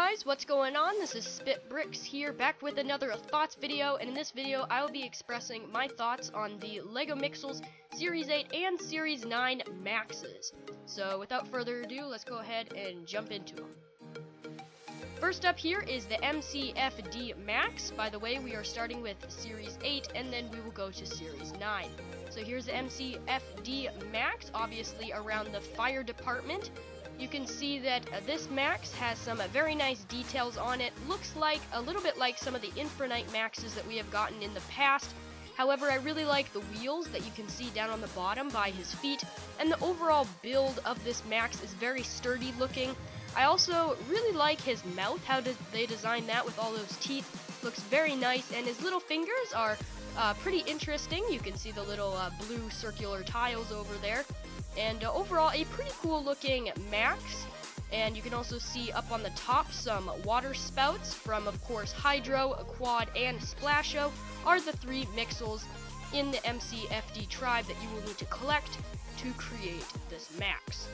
guys, what's going on? This is SpitBrix here, back with another thoughts video, and in this video I will be expressing my thoughts on the LEGO Mixels Series 8 and Series 9 Maxes. So without further ado, let's go ahead and jump into them. First up here is the MCFD Max. By the way, we are starting with Series 8 and then we will go to Series 9. So here's the MCFD Max, obviously around the fire department. You can see that this Max has some very nice details on it. Looks like a little bit like some of the Infinite Maxes that we have gotten in the past. However, I really like the wheels that you can see down on the bottom by his feet, and the overall build of this Max is very sturdy looking. I also really like his mouth, how they designed that with all those teeth. Looks very nice, and his little fingers are pretty interesting. You can see the little blue circular tiles over there. And overall, a pretty cool looking Max. And you can also see up on the top some water spouts from, of course, Hydro, Quad, and Splasho are the three Mixels in the MCFD tribe that you will need to collect to create this Max.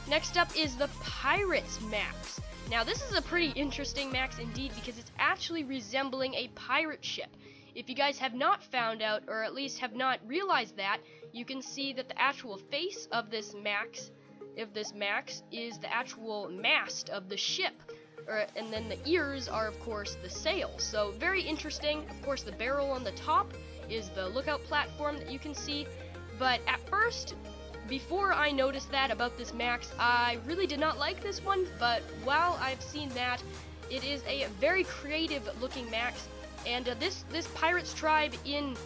Next up is the Pyratzz Max. Now this is a pretty interesting Max indeed because it's actually resembling a pirate ship. If you guys have not found out, or at least have not realized that, you can see that the actual face of this Max, is the actual mast of the ship. And then the ears are, of course, the sails. So very interesting. Of course, the barrel on the top is the lookout platform that you can see. But at first, before I noticed that about this Max, I really did not like this one. But while I've seen that, it is a very creative looking Max. And this Pyratzz tribe in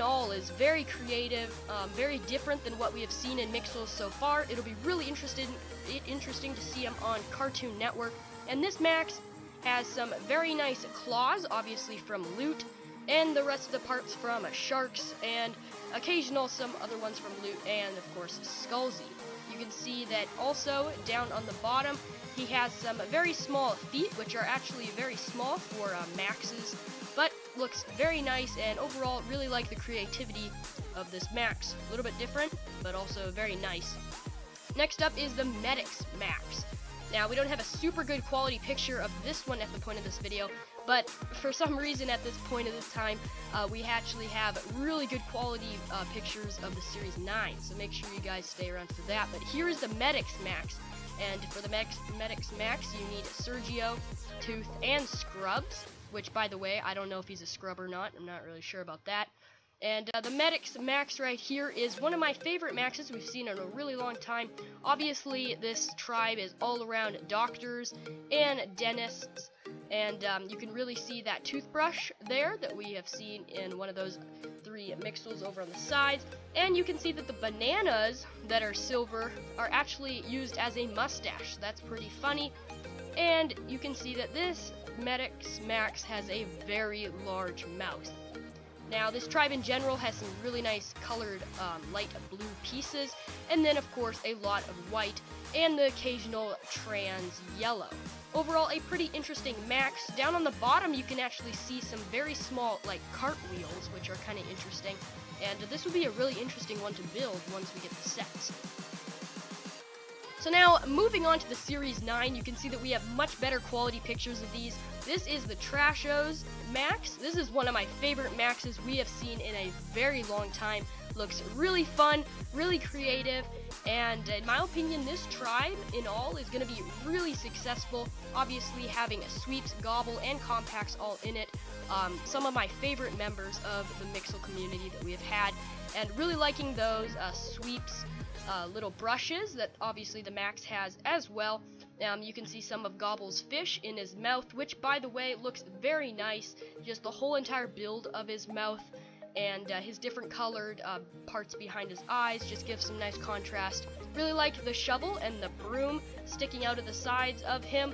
all is very creative, very different than what we have seen in Mixels so far. It'll be really interesting to see him on Cartoon Network. And this Max has some very nice claws, obviously from loot, and the rest of the parts from sharks, and occasional some other ones from loot, and of course Skullsy. You can see that also down on the bottom he has some very small feet, which are actually very small for Maxes, but looks very nice, and overall really like the creativity of this Max. A little bit different, but also very nice. Next up is the Medix Max. Now, we don't have a super good quality picture of this one at the point of this video, but for some reason at this point of this time, we actually have really good quality pictures of the Series 9, so make sure you guys stay around for that. But here is the Medix Max, and for the Medix Max, you need Sergio, Tooth, and Scrubs, which, by the way, I don't know if he's a scrub or not. I'm not really sure about that. And the Medix Max right here is one of my favorite Maxes we've seen in a really long time. Obviously, this tribe is all around doctors and dentists, and you can really see that toothbrush there that we have seen in one of those three Mixels over on the sides. And you can see that the bananas that are silver are actually used as a mustache. That's pretty funny. And you can see that this Medix Max has a very large mouth. Now, this tribe in general has some really nice colored light blue pieces, and then of course a lot of white and the occasional trans yellow. Overall, a pretty interesting Max. Down on the bottom you can actually see some very small like cartwheels, which are kind of interesting, and this would be a really interesting one to build once we get the sets. So now, moving on to the Series 9, you can see that we have much better quality pictures of these. This is the Trashoz Max. This is one of my favorite Maxes we have seen in a very long time. Looks really fun, really creative, and in my opinion, this tribe in all is going to be really successful. Obviously, having Sweeps, Gobble, and Compacts all in it. Some of my favorite members of the Mixel community that we have had, and really liking those Sweeps little brushes that obviously the Max has as well. You can see some of Gobble's fish in his mouth, which, by the way, looks very nice. Just the whole entire build of his mouth and his different colored parts behind his eyes just gives some nice contrast. Really like the shovel and the broom sticking out of the sides of him.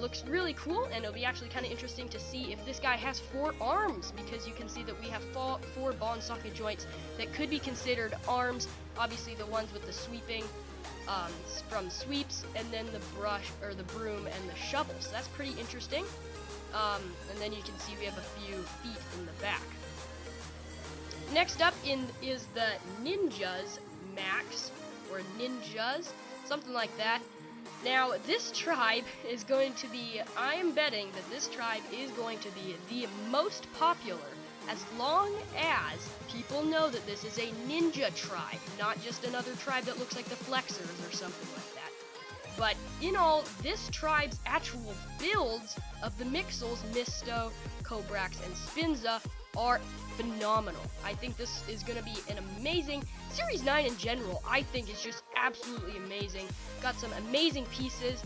Looks really cool, and it'll be actually kind of interesting to see if this guy has 4 arms, because you can see that we have 4 ball and socket joints that could be considered arms. Obviously the ones with the sweeping from Sweeps, and then the brush or the broom and the shovel, so that's pretty interesting. And then you can see we have a few feet in the back. Next up is the Nindjas Max, or Nindjas, something like that. Now, this tribe is going to be, I am betting that this tribe is going to be the most popular as long as people know that this is a ninja tribe, not just another tribe that looks like the Flexers or something like that. But in all, this tribe's actual builds of the Mixels, Misto, Cobrax, and Spinza are phenomenal. I think this is going to be an amazing Series 9 in general. I think it's just absolutely amazing. Got some amazing pieces,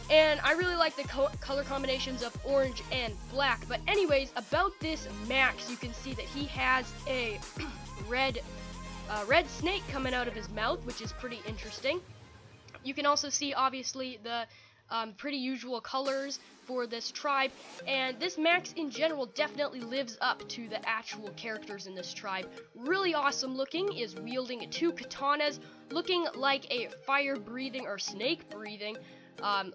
and I really like the color combinations of orange and black. But anyways, about this Max, you can see that he has a red snake coming out of his mouth, which is pretty interesting. You can also see, obviously, the pretty usual colors for this tribe, and this Max in general definitely lives up to the actual characters in this tribe. Really awesome looking, is wielding 2 katanas, looking like a fire-breathing or snake-breathing,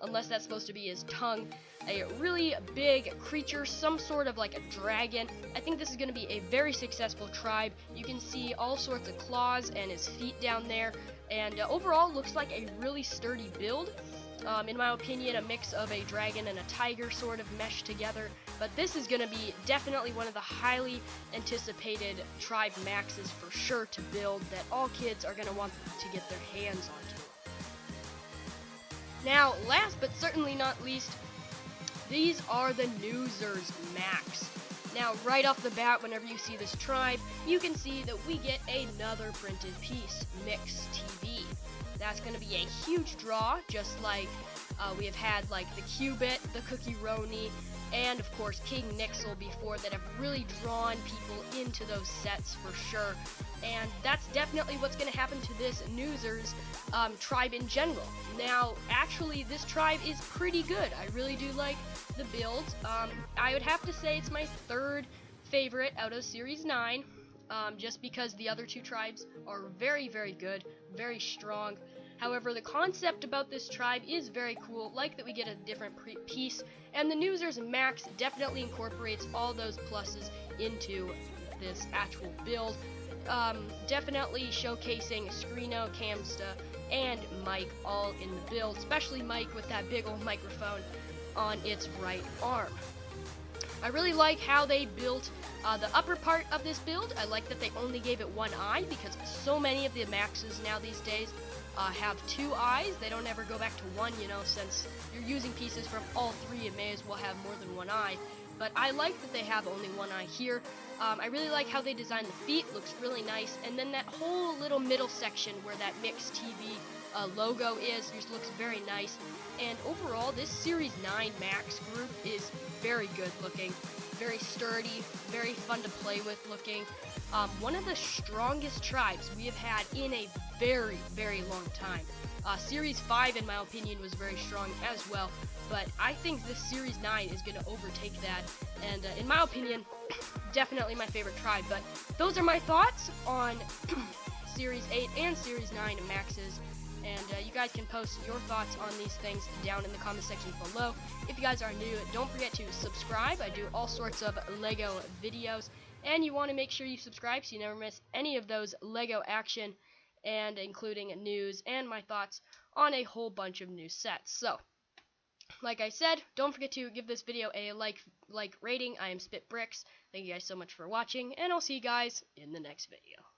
unless that's supposed to be his tongue, a really big creature, some sort of like a dragon. I think this is going to be a very successful tribe. You can see all sorts of claws and his feet down there, and overall looks like a really sturdy build. In my opinion, a mix of a dragon and a tiger sort of meshed together, but this is going to be definitely one of the highly anticipated tribe maxes for sure to build, that all kids are going to want to get their hands onto. Now, last but certainly not least, these are the Nusers Max. Now, right off the bat, whenever you see this tribe, you can see that we get another printed piece, MIXTV. That's going to be a huge draw, just like we have had like the Cubit, the Cookie Roni, and of course King Nixel before, that have really drawn people into those sets for sure. And that's definitely what's going to happen to this Nusers tribe in general. Now, actually, this tribe is pretty good. I really do like the build. I would have to say it's my 3rd favorite out of Series 9. Just because the other 2 tribes are very, very good, very strong. However, the concept about this tribe is very cool, like that we get a different piece, and the Nusers Max definitely incorporates all those pluses into this actual build. Definitely showcasing Screeno, Camsta, and Mike all in the build, especially Mike with that big old microphone on its right arm. I really like how they built the upper part of this build. I like that they only gave it 1 eye, because so many of the Maxes now these days have 2 eyes. They don't ever go back to 1, you know, since you're using pieces from all 3, it may as well have more than 1 eye. But I like that they have only 1 eye here. I really like how they designed the feet, looks really nice. And then that whole little middle section where that MIXTV logo is, just looks very nice. And overall, this Series 9 Max group is very good looking, very sturdy, very fun to play with looking. One of the strongest tribes we have had in a very, very long time. Series 5, in my opinion, was very strong as well, but I think this Series 9 is going to overtake that, and in my opinion, definitely my favorite tribe. But those are my thoughts on Series 8 and Series 9 Maxes. And you guys can post your thoughts on these things down in the comment section below. If you guys are new, don't forget to subscribe. I do all sorts of LEGO videos, and you want to make sure you subscribe so you never miss any of those LEGO action, and including news and my thoughts on a whole bunch of new sets. So, like I said, don't forget to give this video a like rating. I am SpitBrix. Thank you guys so much for watching, and I'll see you guys in the next video.